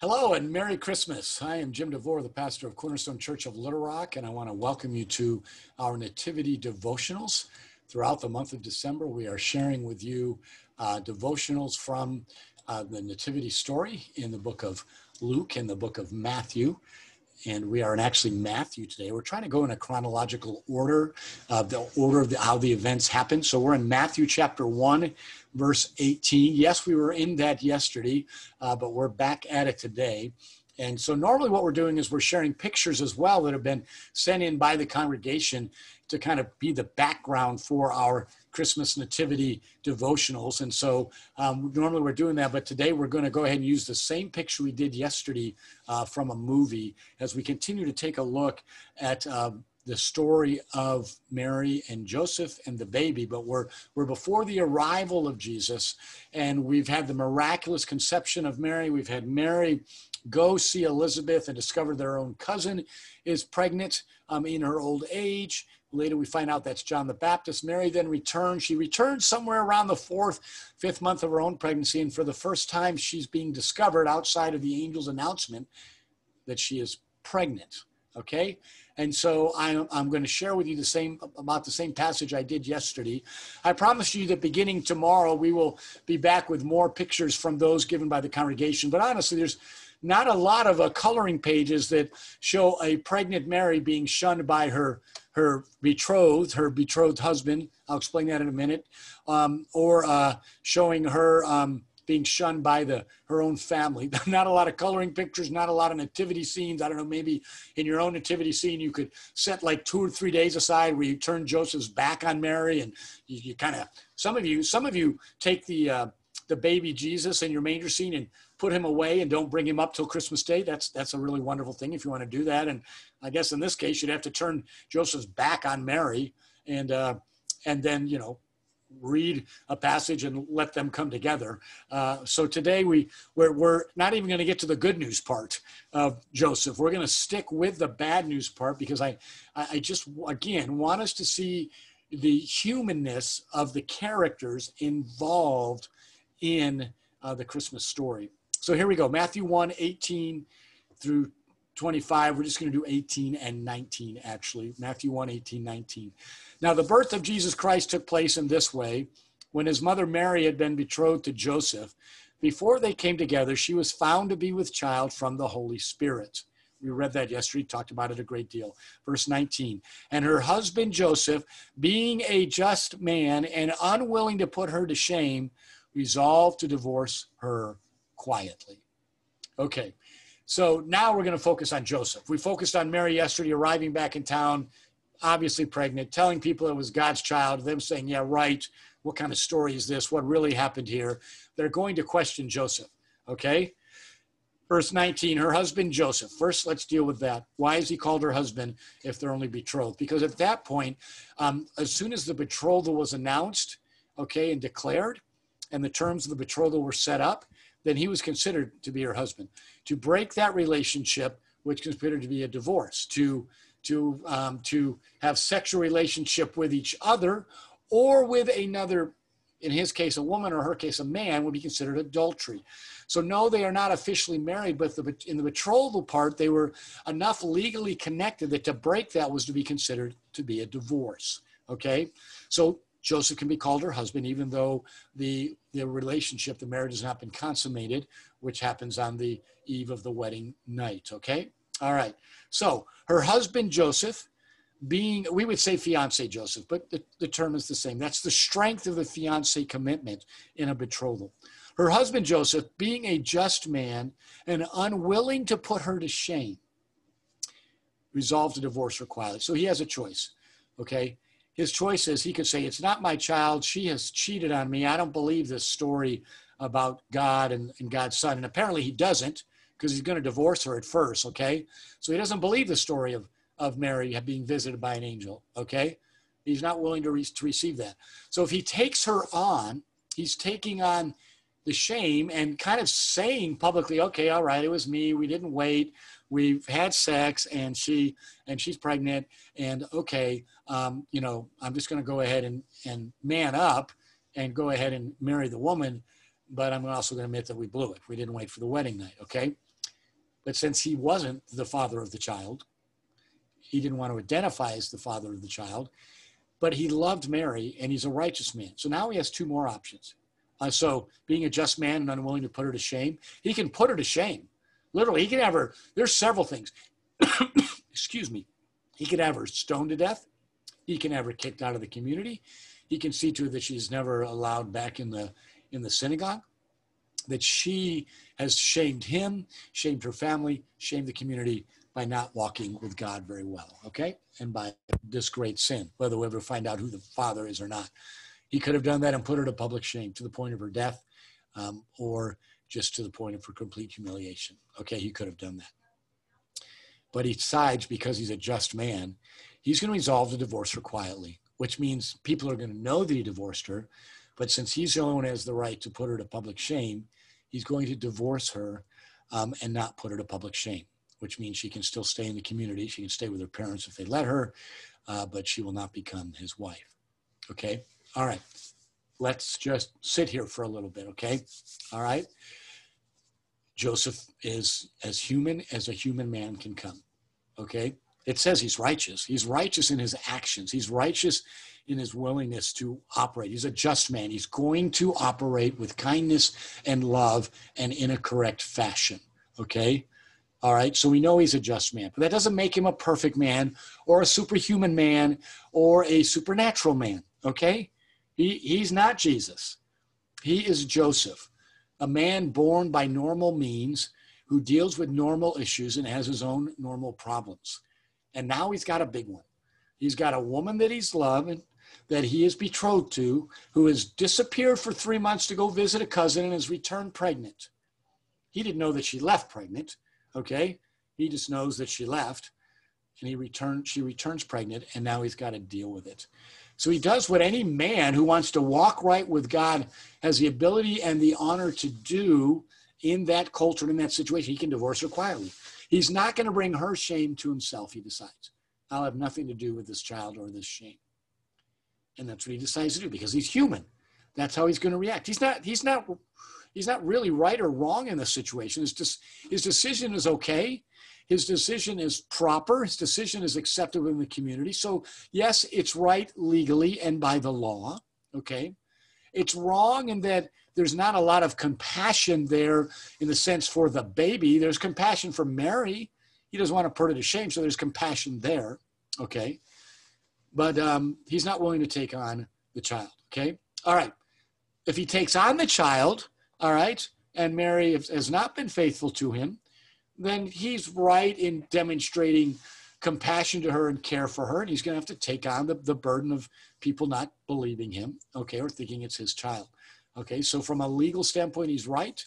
Hello and Merry Christmas. I am Jim Devore, the pastor of Cornerstone Church of Littlerock, and I want to welcome you to our Nativity Devotionals. Throughout the month of December, we are sharing with you devotionals from the Nativity story in the book of Luke and the book of Matthew. And we are in actually Matthew today. We're trying to go in a chronological order, how the events happen. So we're in Matthew chapter 1, verse 18. Yes, we were in that yesterday, but we're back at it today. And so normally what we're doing is we're sharing pictures as well that have been sent in by the congregation to kind of be the background for our Christmas Nativity devotionals. And so normally we're doing that, but today we're going to go ahead and use the same picture we did yesterday from a movie as we continue to take a look at the story of Mary and Joseph and the baby. But we're before the arrival of Jesus, and we've had the miraculous conception of Mary. We've had Mary go see Elizabeth and discover that her own cousin is pregnant in her old age. Later, we find out that's John the Baptist. Mary then returns. She returns somewhere around the fifth month of her own pregnancy. And for the first time, she's being discovered outside of the angel's announcement that she is pregnant. Okay. And so I'm going to share with you about the same passage I did yesterday. I promise you that beginning tomorrow, we will be back with more pictures from those given by the congregation. But honestly, there's not a lot of coloring pages that show a pregnant Mary being shunned by her betrothed husband. I'll explain that in a minute. Or showing her being shunned by her own family. Not a lot of coloring pictures, not a lot of nativity scenes. I don't know, maybe in your own nativity scene, you could set like 2 or 3 days aside where you turn Joseph's back on Mary, and you kind of, some of you take the baby Jesus in your manger scene and put him away and don't bring him up till Christmas Day. That's a really wonderful thing if you want to do that. And I guess in this case, you'd have to turn Joseph's back on Mary and then, read a passage and let them come together. So today we're not even going to get to the good news part of Joseph. We're going to stick with the bad news part because I just, again, want us to see the humanness of the characters involved in the Christmas story. So here we go. Matthew 1, 18 through 25. We're just going to do 18 and 19, actually. Matthew 1, 18, 19. Now, the birth of Jesus Christ took place in this way. When his mother Mary had been betrothed to Joseph, before they came together, she was found to be with child from the Holy Spirit. We read that yesterday, talked about it a great deal. Verse 19, and her husband Joseph, being a just man and unwilling to put her to shame, resolved to divorce her quietly. Okay, so now we're going to focus on Joseph. We focused on Mary yesterday, arriving back in town, obviously pregnant, telling people it was God's child, them saying, yeah, right, what kind of story is this? What really happened here? They're going to question Joseph, okay? Verse 19, her husband Joseph. First, let's deal with that. Why is he called her husband if they're only betrothed? Because at that point, as soon as the betrothal was announced, okay, and declared, and the terms of the betrothal were set up, then he was considered to be her husband. To break that relationship, which is considered to be a divorce, to have sexual relationship with each other or with another, in his case, a woman, or her case, a man, would be considered adultery. So no, they are not officially married, but in the betrothal part, they were enough legally connected that to break that was to be considered to be a divorce, okay? So Joseph can be called her husband, even though the relationship, the marriage has not been consummated, which happens on the eve of the wedding night, okay? All right, so her husband Joseph, being, we would say fiancé Joseph, but the term is the same. That's the strength of the fiancé commitment in a betrothal. Her husband Joseph, being a just man and unwilling to put her to shame, resolved to divorce her quietly. So he has a choice, okay? His choice is, he could say, it's not my child. She has cheated on me. I don't believe this story about God and God's son. And apparently he doesn't, because he's going to divorce her at first, okay? So he doesn't believe the story of Mary being visited by an angel, okay? He's not willing to receive that. So if he takes her on, he's taking on the shame and kind of saying publicly, okay, all right, it was me. We didn't wait. We've had sex, and she's pregnant, and okay, I'm just going to go ahead and man up and go ahead and marry the woman, but I'm also going to admit that we blew it. We didn't wait for the wedding night, okay? But since he wasn't the father of the child, he didn't want to identify as the father of the child, but he loved Mary and he's a righteous man. So now he has two more options. So being a just man and unwilling to put her to shame, he can put her to shame. Literally, he can have her, there's several things. Excuse me. He could have her stoned to death. He can have her kicked out of the community. He can see to it that she's never allowed back in the synagogue, that she has shamed him, shamed her family, shamed the community by not walking with God very well, okay? And by this great sin, whether we ever find out who the father is or not. He could have done that and put her to public shame to the point of her death, or just to the point of her complete humiliation. Okay, he could have done that. But he decides, because he's a just man, he's going to resolve to divorce her quietly, which means people are going to know that he divorced her. But since he's the only one who has the right to put her to public shame, he's going to divorce her and not put her to public shame, which means she can still stay in the community. She can stay with her parents if they let her, but she will not become his wife. Okay? All right. Let's just sit here for a little bit, okay? All right? Joseph is as human as a human man can come, okay? It says he's righteous. He's righteous in his actions. He's righteous in his willingness to operate. He's a just man. He's going to operate with kindness and love and in a correct fashion, okay? All right, so we know he's a just man, but that doesn't make him a perfect man or a superhuman man or a supernatural man, okay? He's not Jesus. He is Joseph, a man born by normal means who deals with normal issues and has his own normal problems. And now he's got a big one. He's got a woman that he's loving, that he is betrothed to, who has disappeared for 3 months to go visit a cousin and has returned pregnant. He didn't know that she left pregnant, okay? He just knows that she left, and she returns pregnant, and now he's got to deal with it. So he does what any man who wants to walk right with God has the ability and the honor to do in that culture, in that situation. He can divorce her quietly. He's not going to bring her shame to himself, he decides. I'll have nothing to do with this child or this shame. And that's what he decides to do because he's human. That's how he's going to react. He's not really right or wrong in this situation. His decision is okay. His decision is proper. His decision is acceptable in the community. So yes, it's right legally and by the law, okay? It's wrong in that there's not a lot of compassion there in the sense for the baby. There's compassion for Mary. He doesn't want to put her to shame, so there's compassion there, okay? But he's not willing to take on the child, okay? All right. If he takes on the child, all right, and Mary has not been faithful to him, then he's right in demonstrating compassion to her and care for her, and he's going to have to take on the burden of people not believing him, okay, or thinking it's his child, okay. So from a legal standpoint, he's right,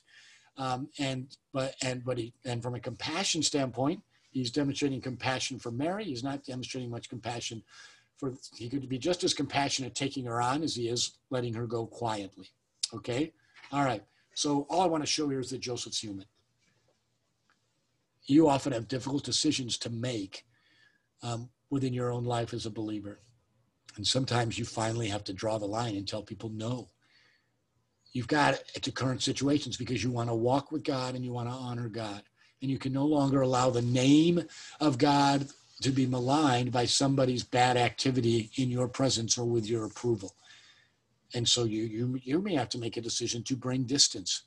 and from a compassion standpoint, he's demonstrating compassion for Mary. He's not demonstrating much compassion he could be just as compassionate taking her on as he is letting her go quietly, okay. All right. So all I want to show here is that Joseph's human. You often have difficult decisions to make within your own life as a believer. And sometimes you finally have to draw the line and tell people no. You've got to current situations because you want to walk with God and you want to honor God. And you can no longer allow the name of God to be maligned by somebody's bad activity in your presence or with your approval. And so you may have to make a decision to bring distance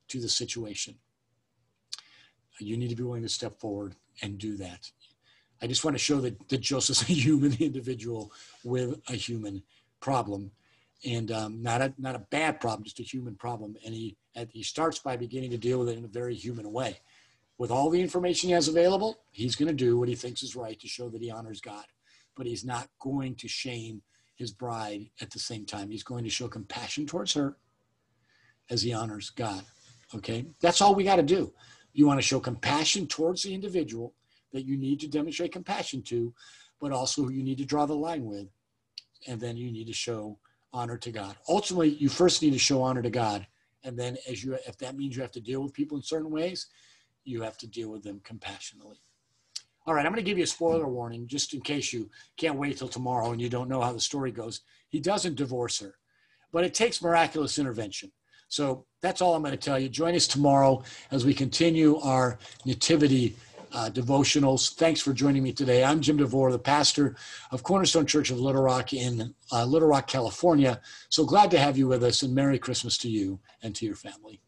to the situation. You need to be willing to step forward and do that. I just want to show that Joseph's a human individual with a human problem, and not a bad problem, just a human problem. And he starts by beginning to deal with it in a very human way. With all the information he has available, he's going to do what he thinks is right to show that he honors God. But he's not going to shame his bride at the same time. He's going to show compassion towards her as he honors God. Okay? That's all we got to do. You want to show compassion towards the individual that you need to demonstrate compassion to, but also who you need to draw the line with. And then you need to show honor to God. Ultimately, you first need to show honor to God. And then if that means you have to deal with people in certain ways, you have to deal with them compassionately. All right, I'm going to give you a spoiler warning just in case you can't wait till tomorrow and you don't know how the story goes. He doesn't divorce her, but it takes miraculous intervention. So that's all I'm going to tell you. Join us tomorrow as we continue our Nativity devotionals. Thanks for joining me today. I'm Jim Devore, the pastor of Cornerstone Church of Little Rock in Little Rock, California. So glad to have you with us, and Merry Christmas to you and to your family.